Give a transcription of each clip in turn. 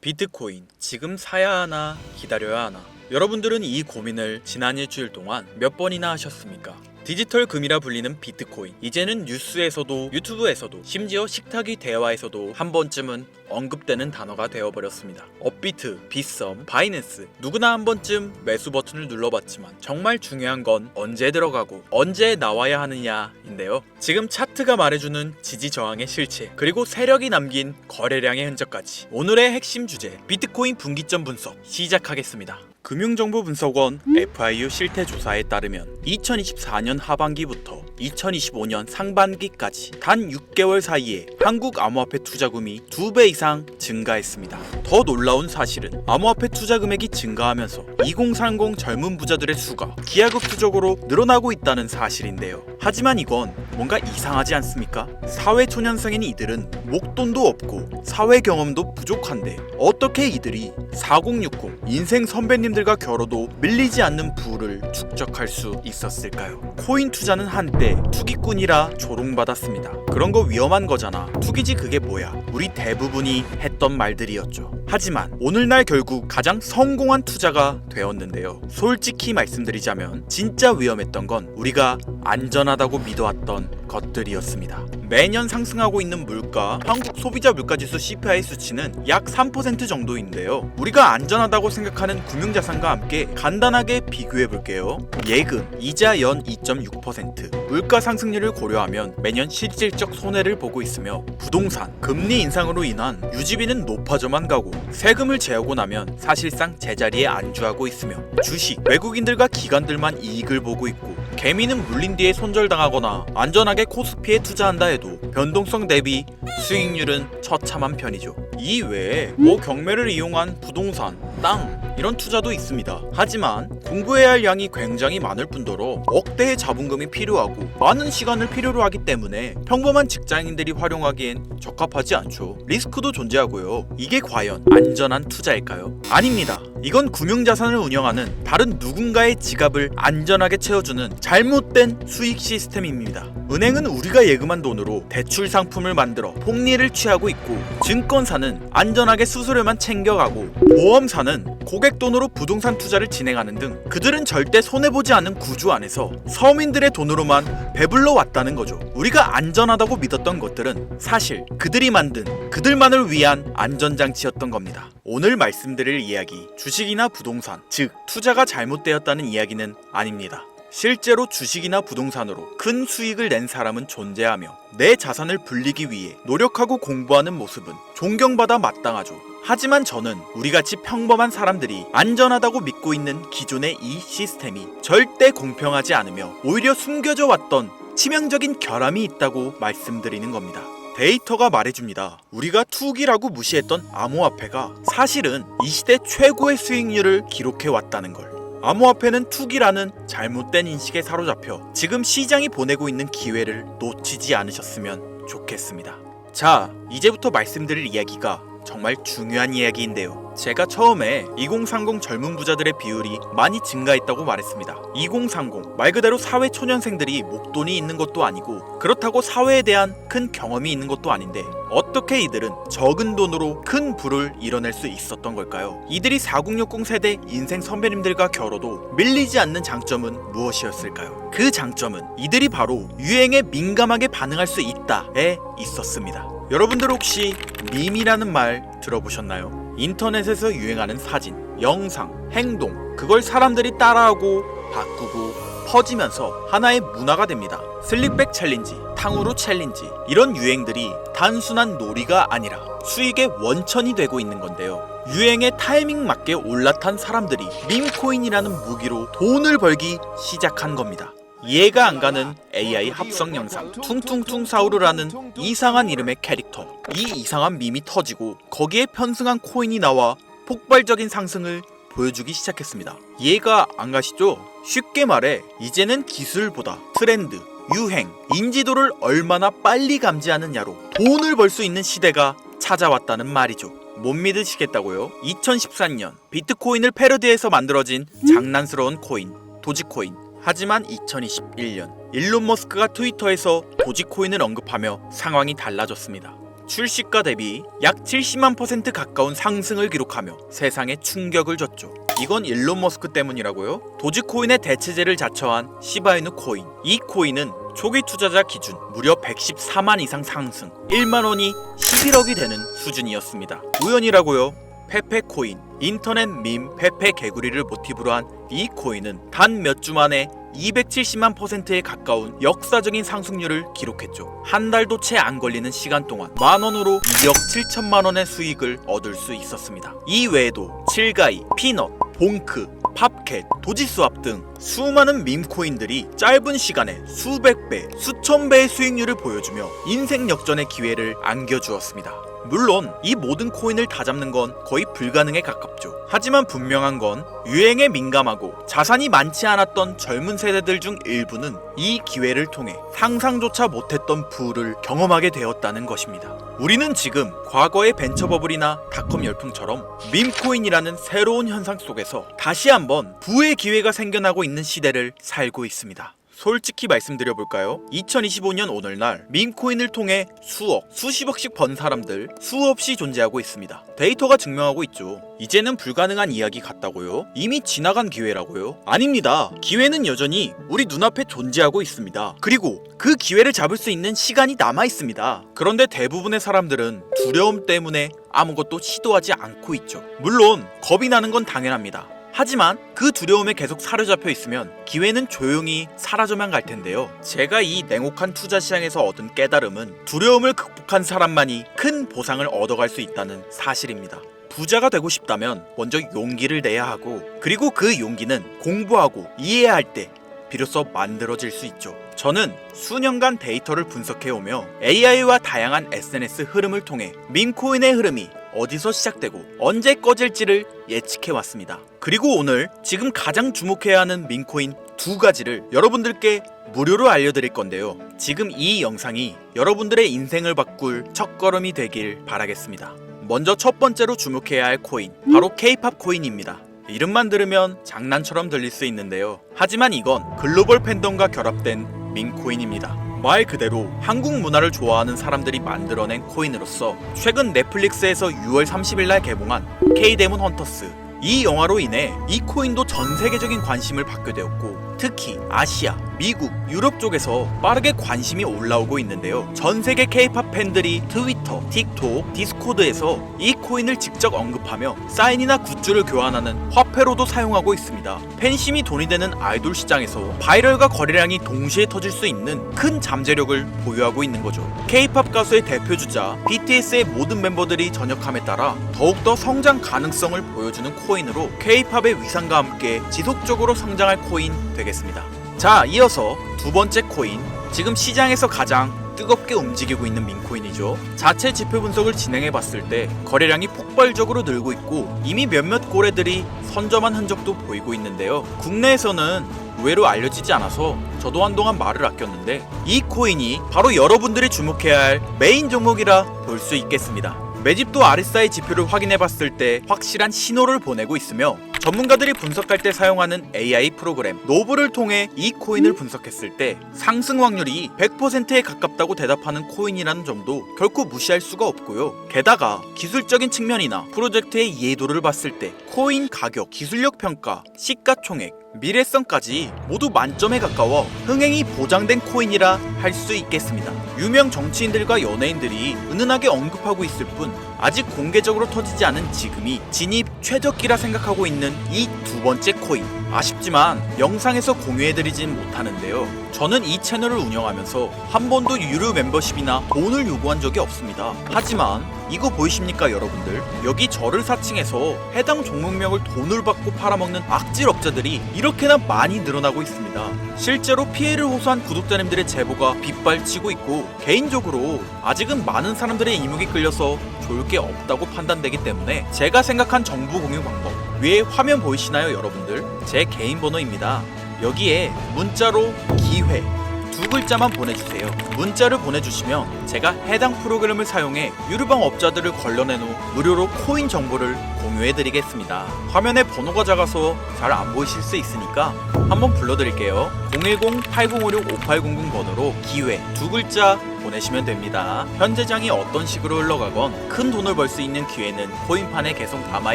비트코인 지금 사야 하나 기다려야 하나? 여러분들은 이 고민을 지난 일주일 동안 몇 번이나 하셨습니까? 디지털 금이라 불리는 비트코인, 이제는 뉴스에서도 유튜브에서도 심지어 식탁위 대화에서도 한 번쯤은 언급되는 단어가 되어버렸습니다. 업비트, 빗썸, 바이낸스, 누구나 한 번쯤 매수 버튼을 눌러봤지만 정말 중요한 건 언제 들어가고 언제 나와야 하느냐인데요. 지금 차트가 말해주는 지지 저항의 실체, 그리고 세력이 남긴 거래량의 흔적까지 오늘의 핵심 주제, 비트코인 분기점 분석 시작하겠습니다. 금융정보분석원 FIU 실태조사에 따르면 2024년 하반기부터 2025년 상반기까지 단 6개월 사이에 한국 암호화폐 투자금이 2배 이상 증가했습니다. 더 놀라운 사실은 암호화폐 투자 금액이 증가하면서 2030 젊은 부자들의 수가 기하급수적으로 늘어나고 있다는 사실인데요. 하지만 이건 뭔가 이상하지 않습니까? 사회초년생인 이들은 목돈도 없고 사회 경험도 부족한데 어떻게 이들이 4060 인생 선배님들과 겨뤄도 밀리지 않는 부를 축적할 수 있었을까요? 코인 투자는 한때 투기꾼이라 조롱받았습니다. 그런 거 위험한 거잖아. 투기지 그게 뭐야? 우리 대부분이 했던 말들이었죠. 하지만 오늘날 결국 가장 성공한 투자가 되었는데요. 솔직히 말씀드리자면 진짜 위험했던 건 우리가 안전하다고 믿어왔던 것들이었습니다. 매년 상승하고 있는 물가, 한국 소비자 물가지수 CPI 수치는 약 3% 정도인데요. 우리가 안전하다고 생각하는 금융자산과 함께 간단하게 비교해 볼게요. 예금, 이자 연 2.6%, 물가 상승률을 고려하면 매년 실질적 손해를 보고 있으며 부동산, 금리 인상으로 인한 유지비는 높아져만 가고 세금을 제하고 나면 사실상 제자리에 안주하고 있으며 주식, 외국인들과 기관들만 이익을 보고 있고 개미는 물린 뒤에 손절당하거나 안전하게 코스피에 투자한다 해도 변동성 대비 수익률은 처참한 편이죠. 이 외에 경매를 이용한 부동산, 땅 이런 투자도 있습니다. 하지만 공부해야 할 양이 굉장히 많을 뿐더러 억대의 자본금이 필요하고 많은 시간을 필요로 하기 때문에 평범한 직장인들이 활용하기엔 적합하지 않죠. 리스크도 존재하고요. 이게 과연 안전한 투자일까요? 아닙니다. 이건 금융자산을 운영하는 다른 누군가의 지갑을 안전하게 채워주는 잘못된 수익 시스템입니다. 은행은 우리가 예금한 돈으로 대출 상품을 만들어 폭리를 취하고 있고, 증권사는 안전하게 수수료만 챙겨가고, 보험사는 고객 돈으로 부동산 투자를 진행하는 등 그들은 절대 손해보지 않는 구조 안에서 서민들의 돈으로만 배불러 왔다는 거죠. 우리가 안전하다고 믿었던 것들은 사실 그들이 만든 그들만을 위한 안전장치였던 겁니다. 오늘 말씀드릴 이야기, 주식이나 부동산, 즉 투자가 잘못되었다는 이야기는 아닙니다. 실제로 주식이나 부동산으로 큰 수익을 낸 사람은 존재하며 내 자산을 불리기 위해 노력하고 공부하는 모습은 존경받아 마땅하죠. 하지만 저는 우리같이 평범한 사람들이 안전하다고 믿고 있는 기존의 이 시스템이 절대 공평하지 않으며 오히려 숨겨져 왔던 치명적인 결함이 있다고 말씀드리는 겁니다. 데이터가 말해줍니다. 우리가 투기라고 무시했던 암호화폐가 사실은 이 시대 최고의 수익률을 기록해왔다는 걸. 암호화폐는 투기라는 잘못된 인식에 사로잡혀 지금 시장이 보내고 있는 기회를 놓치지 않으셨으면 좋겠습니다. 자, 이제부터 말씀드릴 이야기가 정말 중요한 이야기인데요. 제가 처음에 2030 젊은 부자들의 비율이 많이 증가했다고 말했습니다. 2030 말 그대로 사회 초년생들이 목돈이 있는 것도 아니고 그렇다고 사회에 대한 큰 경험이 있는 것도 아닌데 어떻게 이들은 적은 돈으로 큰 부를 이뤄낼 수 있었던 걸까요? 이들이 4060 세대 인생 선배님들과 겨뤄도 밀리지 않는 장점은 무엇이었을까요? 그 장점은 이들이 바로 유행에 민감하게 반응할 수 있다에 있었습니다. 여러분들 혹시 밈이라는 말 들어보셨나요? 인터넷에서 유행하는 사진, 영상, 행동, 그걸 사람들이 따라하고 바꾸고 퍼지면서 하나의 문화가 됩니다. 슬릭백 챌린지, 탕후루 챌린지, 이런 유행들이 단순한 놀이가 아니라 수익의 원천이 되고 있는 건데요. 유행에 타이밍 맞게 올라탄 사람들이 밈코인이라는 무기로 돈을 벌기 시작한 겁니다. 이해가 안 가는 AI 합성 영상, 퉁퉁퉁 사우르라는 이상한 이름의 캐릭터, 이 이상한 밈이 터지고 거기에 편승한 코인이 나와 폭발적인 상승을 보여주기 시작했습니다. 이해가 안 가시죠? 쉽게 말해 이제는 기술보다 트렌드, 유행, 인지도를 얼마나 빨리 감지하느냐로 돈을 벌 수 있는 시대가 찾아왔다는 말이죠. 못 믿으시겠다고요? 2013년 비트코인을 패러디해서 만들어진 장난스러운 코인, 도지코인. 하지만 2021년 일론 머스크가 트위터에서 도지코인을 언급하며 상황이 달라졌습니다. 출시가 대비 약 70만 % 가까운 상승을 기록하며 세상에 충격을 줬죠. 이건 일론 머스크 때문이라고요? 도지코인의 대체제를 자처한 시바이누 코인. 이 코인은 초기 투자자 기준 무려 114만 이상 상승, 1만 원이 11억이 되는 수준이었습니다. 우연이라고요? 페페코인, 인터넷 밈 페페 개구리를 모티브로 한 이 코인은 단 몇 주 만에 270만 %에 가까운 역사적인 상승률을 기록했죠. 한 달도 채 안 걸리는 시간 동안 만원으로 2억 7천만 원의 수익을 얻을 수 있었습니다. 이 외에도 칠가이, 피넛, 봉크, 팝캣, 도지스왑 등 수많은 밈코인들이 짧은 시간에 수백 배, 수천 배의 수익률을 보여주며 인생 역전의 기회를 안겨주었습니다. 물론 이 모든 코인을 다 잡는 건 거의 불가능에 가깝죠. 하지만 분명한 건 유행에 민감하고 자산이 많지 않았던 젊은 세대들 중 일부는 이 기회를 통해 상상조차 못했던 부를 경험하게 되었다는 것입니다. 우리는 지금 과거의 벤처버블이나 닷컴 열풍처럼 밈코인이라는 새로운 현상 속에서 다시 한번 부의 기회가 생겨나고 있는 시대를 살고 있습니다. 솔직히 말씀드려볼까요? 2025년 오늘날 밈코인을 통해 수억, 수십억씩 번 사람들 수없이 존재하고 있습니다. 데이터가 증명하고 있죠. 이제는 불가능한 이야기 같다고요? 이미 지나간 기회라고요? 아닙니다. 기회는 여전히 우리 눈앞에 존재하고 있습니다. 그리고 그 기회를 잡을 수 있는 시간이 남아 있습니다. 그런데 대부분의 사람들은 두려움 때문에 아무것도 시도하지 않고 있죠. 물론 겁이 나는 건 당연합니다. 하지만 그 두려움에 계속 사로잡혀 있으면 기회는 조용히 사라져만 갈 텐데요. 제가 이 냉혹한 투자 시장에서 얻은 깨달음은 두려움을 극복한 사람만이 큰 보상을 얻어갈 수 있다는 사실입니다. 부자가 되고 싶다면 먼저 용기를 내야 하고, 그리고 그 용기는 공부하고 이해할 때 비로소 만들어질 수 있죠. 저는 수년간 데이터를 분석해오며 AI와 다양한 SNS 흐름을 통해 밈코인의 흐름이 어디서 시작되고 언제 꺼질지를 예측해왔습니다. 그리고 오늘 지금 가장 주목해야 하는 밈코인 두 가지를 여러분들께 무료로 알려드릴 건데요. 지금 이 영상이 여러분들의 인생을 바꿀 첫걸음이 되길 바라겠습니다. 먼저 첫 번째로 주목해야 할 코인, 바로 K-팝 코인입니다. 이름만 들으면 장난처럼 들릴 수 있는데요. 하지만 이건 글로벌 팬덤과 결합된 밈코인입니다. 말 그대로 한국 문화를 좋아하는 사람들이 만들어낸 코인으로서 최근 넷플릭스에서 6월 30일 날 개봉한 K-데몬 헌터스, 이 영화로 인해 이 코인도 전 세계적인 관심을 받게 되었고, 특히 아시아, 미국, 유럽 쪽에서 빠르게 관심이 올라오고 있는데요. 전 세계 K-팝 팬들이 트위터, 틱톡, 디스코드에서 이 코인을 직접 언급하며 사인이나 굿즈를 교환하는 화폐로도 사용하고 있습니다. 팬심이 돈이 되는 아이돌 시장에서 바이럴과 거래량이 동시에 터질 수 있는 큰 잠재력을 보유하고 있는 거죠. K-팝 가수의 대표주자 BTS의 모든 멤버들이 전역함에 따라 더욱더 성장 가능성을 보여주는 코인으로 K-팝의 위상과 함께 지속적으로 성장할 코인 되겠습니다. 자, 이어서 두 번째 코인, 지금 시장에서 가장 뜨겁게 움직이고 있는 밈코인이죠. 자체 지표 분석을 진행해봤을 때 거래량이 폭발적으로 늘고 있고 이미 몇몇 고래들이 선점한 흔적도 보이고 있는데요. 국내에서는 의외로 알려지지 않아서 저도 한동안 말을 아꼈는데 이 코인이 바로 여러분들이 주목해야 할 메인 종목이라 볼 수 있겠습니다. 매집도 RSI 지표를 확인해봤을 때 확실한 신호를 보내고 있으며, 전문가들이 분석할 때 사용하는 AI 프로그램 노브를 통해 이 코인을 분석했을 때 상승 확률이 100%에 가깝다고 대답하는 코인이라는 점도 결코 무시할 수가 없고요. 게다가 기술적인 측면이나 프로젝트의 이해도를 봤을 때 코인 가격, 기술력 평가, 시가총액, 미래성까지 모두 만점에 가까워 흥행이 보장된 코인이라 할 수 있겠습니다. 유명 정치인들과 연예인들이 은은하게 언급하고 있을 뿐 아직 공개적으로 터지지 않은 지금이 진입 최적기라 생각하고 있는 이 두 번째 코인, 아쉽지만 영상에서 공유해드리진 못하는데요. 저는 이 채널을 운영하면서 한 번도 유료 멤버십이나 돈을 요구한 적이 없습니다. 하지만 이거 보이십니까 여러분들? 여기 저를 사칭해서 해당 종목명을 돈을 받고 팔아먹는 악질업자들이 이렇게나 많이 늘어나고 있습니다. 실제로 피해를 호소한 구독자님들의 제보가 빗발치고 있고, 개인적으로 아직은 많은 사람들의 이목이 끌려서 좋을 게 없다고 판단되기 때문에 제가 생각한 정보 공유 방법, 위에 화면 보이시나요 여러분들? 제 개인 번호입니다. 여기에 문자로 기회 두 글자만 보내주세요. 문자를 보내주시면 제가 해당 프로그램을 사용해 유료방 업자들을 걸러낸 후 무료로 코인 정보를 공유해드리겠습니다. 화면에 번호가 작아서 잘 안 보이실 수 있으니까 한번 불러드릴게요. 010-8056-5800 번호로 기회 두 글자 보내시면 됩니다. 현재 장이 어떤 식으로 흘러가건 큰 돈을 벌 수 있는 기회는 코인판에 계속 남아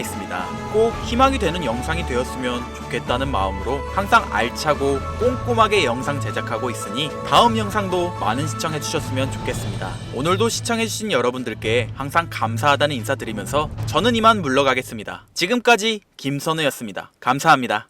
있습니다. 꼭 희망이 되는 영상이 되었으면 좋겠다는 마음으로 항상 알차고 꼼꼼하게 영상 제작하고 있으니 다음 영상도 많은 시청해 주셨으면 좋겠습니다. 오늘도 시청해 주신 여러분들께 항상 감사하다는 인사드리면서 저는 이만 물러가겠습니다. 지금까지 김선우였습니다. 감사합니다.